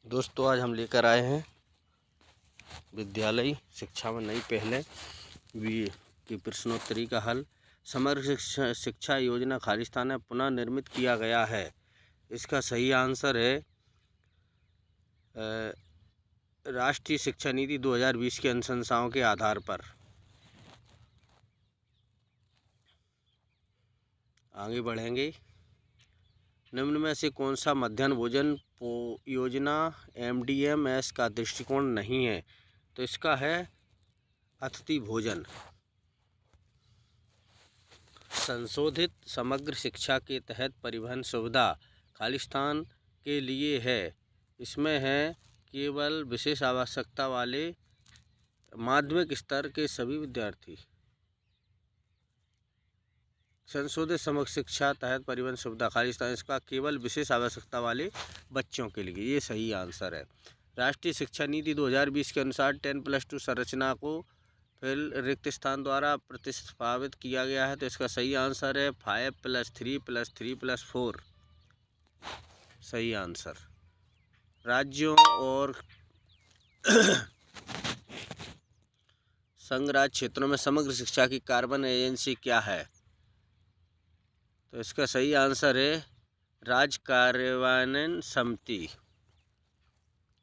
दोस्तों आज हम लेकर आए हैं विद्यालय शिक्षा में नई पहले की प्रश्नोत्तरी का हल। समग्र शिक्षा योजना खालिस्तान में पुनः निर्मित किया गया है। इसका सही आंसर है राष्ट्रीय शिक्षा नीति 2020 की अनुशंसाओं के आधार पर। आगे बढ़ेंगे। निम्न में से कौन सा मध्याह्न भोजन योजना MDMS का दृष्टिकोण नहीं है? तो इसका है अतिथि भोजन। संशोधित समग्र शिक्षा के तहत परिवहन सुविधा खालिस्तान के लिए है। इसमें है केवल विशेष आवश्यकता वाले माध्यमिक स्तर के सभी विद्यार्थी। संशोधित समग्र शिक्षा तहत परिवहन सुविधा खालिस्तान, इसका केवल विशेष आवश्यकता वाले बच्चों के लिए, ये सही आंसर है। राष्ट्रीय शिक्षा नीति 2020 के अनुसार 10+2 संरचना को फिर रिक्त स्थान द्वारा प्रतिस्थापित किया गया है। तो इसका सही आंसर है 5+3+3+4 सही आंसर। राज्यों और संघ राज्य क्षेत्रों में समग्र शिक्षा की कार्यान्वयन एजेंसी क्या है? तो इसका सही आंसर है राज्य कार्यान्वयन समिति।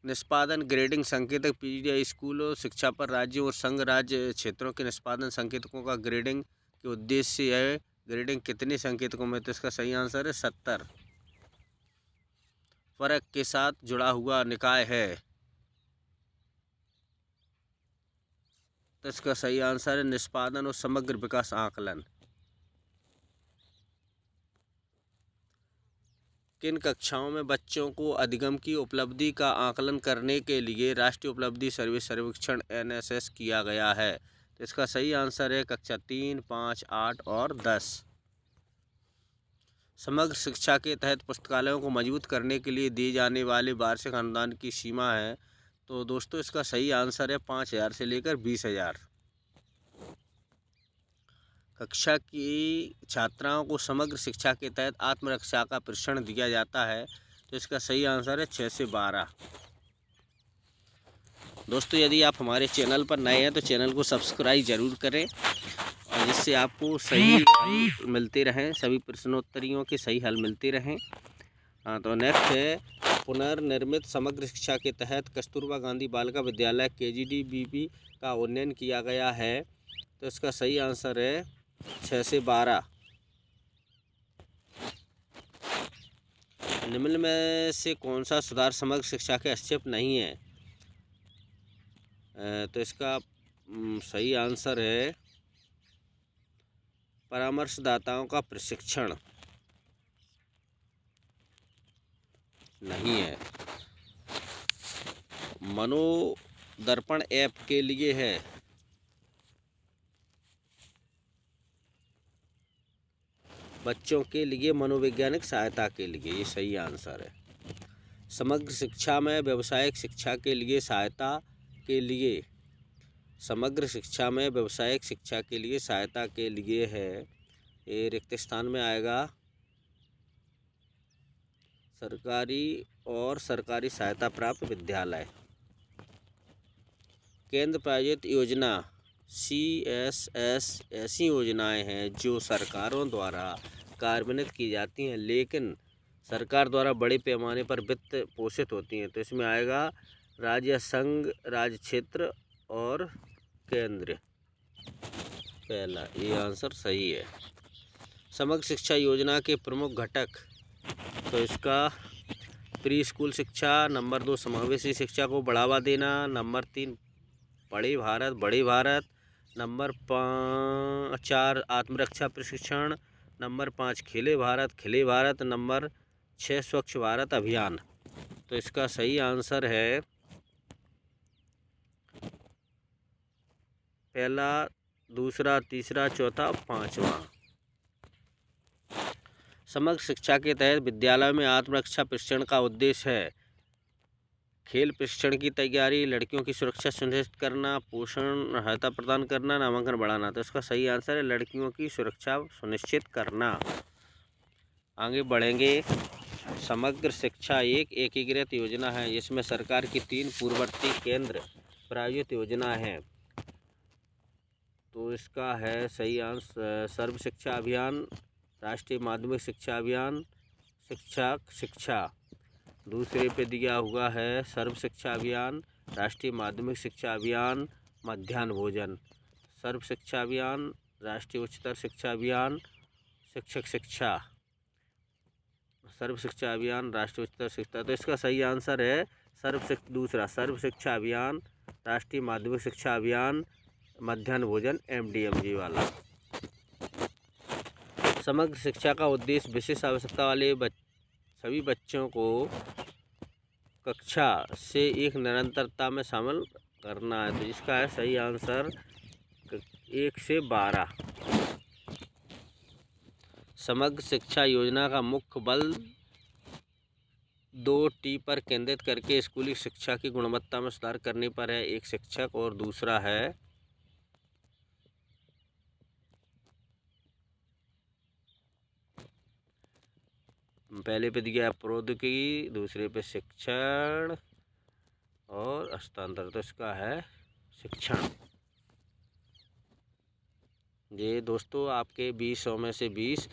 निष्पादन ग्रेडिंग संकेतक PGI स्कूलों शिक्षा पर राज्यों और संघ राज्य क्षेत्रों के निष्पादन संकेतकों का ग्रेडिंग के उद्देश्य है। ग्रेडिंग कितने संकेतकों में? तो इसका सही आंसर है 70। फर्क के साथ जुड़ा हुआ निकाय है। तो इसका सही आंसर है निष्पादन और समग्र विकास आकलन। किन कक्षाओं में बच्चों को अधिगम की उपलब्धि का आकलन करने के लिए राष्ट्रीय उपलब्धि सर्वेक्षण NSS किया गया है? तो इसका सही आंसर है कक्षा 3, 5, 8 और 10। समग्र शिक्षा के तहत पुस्तकालयों को मजबूत करने के लिए दिए जाने वाले वार्षिक अनुदान की सीमा है। तो दोस्तों इसका सही आंसर है 5,000 से लेकर 20,000। कक्षा की छात्राओं को समग्र शिक्षा के तहत आत्मरक्षा का प्रशिक्षण दिया जाता है। तो इसका सही आंसर है 6 से 12। दोस्तों यदि आप हमारे चैनल पर नए हैं तो चैनल को सब्सक्राइब ज़रूर करें, और जिससे आपको सही हल मिलते रहें, सभी प्रश्नोत्तरियों के सही हल मिलते रहें। हाँ, तो नेक्स्ट है पुनर्निर्मित समग्र शिक्षा के तहत कस्तूरबा गांधी बालिका विद्यालय KGDBP का उन्नयन किया गया है। तो इसका सही आंसर है 6 से 12। निम्न में से कौन सा सुधार समग्र शिक्षा के हस्तक्षेप नहीं है? तो इसका सही आंसर है परामर्शदाताओं का प्रशिक्षण नहीं है। मनोदर्पण ऐप के लिए है। बच्चों के लिए मनोवैज्ञानिक सहायता के लिए, ये सही आंसर है। समग्र शिक्षा में व्यावसायिक शिक्षा के लिए सहायता के लिए, समग्र शिक्षा में व्यावसायिक शिक्षा के लिए सहायता के लिए है। ये रिक्त स्थान में आएगा सरकारी और सरकारी सहायता प्राप्त विद्यालय। केंद्र प्रायोजित योजना CSS ऐसी योजनाएं हैं जो सरकारों द्वारा कार्यान्वित की जाती हैं, लेकिन सरकार द्वारा बड़े पैमाने पर वित्त पोषित होती हैं। तो इसमें आएगा राज्य, संघ, राज्य क्षेत्र और केंद्र। पहला ये आंसर सही है। समग्र शिक्षा योजना के प्रमुख घटक, तो इसका प्री स्कूल शिक्षा, नंबर 2 समावेशी शिक्षा को बढ़ावा देना, नंबर 3 बड़े भारत, नंबर 4 आत्मरक्षा प्रशिक्षण, नंबर 5 खेले भारत, नंबर 6 स्वच्छ भारत अभियान। तो इसका सही आंसर है पहला, दूसरा, तीसरा, चौथा, 5वां। समग्र शिक्षा के तहत विद्यालय में आत्मरक्षा प्रशिक्षण का उद्देश्य है खेल प्रशिक्षण की तैयारी, लड़कियों की सुरक्षा सुनिश्चित करना, पोषण सहायता प्रदान करना, नामांकन बढ़ाना। तो इसका सही आंसर है लड़कियों की सुरक्षा सुनिश्चित करना। आगे बढ़ेंगे। समग्र शिक्षा एक एकीकृत योजना है जिसमें सरकार की 3 पूर्ववर्ती केंद्र प्रायोजित योजना है। तो इसका है सही आंसर सर्व शिक्षा अभियान, राष्ट्रीय माध्यमिक शिक्षा अभियान, शिक्षा। दूसरे पे दिया हुआ है सर्व शिक्षा अभियान, राष्ट्रीय माध्यमिक शिक्षा अभियान, मध्याह्न भोजन। सर्व शिक्षा अभियान, राष्ट्रीय उच्चतर शिक्षा अभियान, शिक्षक शिक्षा। सर्व शिक्षा अभियान, राष्ट्रीय उच्चतर शिक्षा। तो इसका सही आंसर है दूसरा सर्व शिक्षा अभियान, राष्ट्रीय माध्यमिक शिक्षा अभियान, मध्याह्न भोजन MDMG वाला। समग्र शिक्षा का उद्देश्य विशेष आवश्यकता वाले सभी बच्चों को कक्षा से एक निरंतरता में शामिल करना है। तो इसका है सही आंसर 1 से 12। समग्र शिक्षा योजना का मुख्य बल 2T पर केंद्रित करके स्कूली शिक्षा की गुणवत्ता में सुधार करने पर है। एक शिक्षक और दूसरा है पहले पे दिया प्रौद्योगिकी, दूसरे पे शिक्षण और हस्तांतरण। तो इसका है शिक्षण। ये दोस्तों आपके 20 में से 20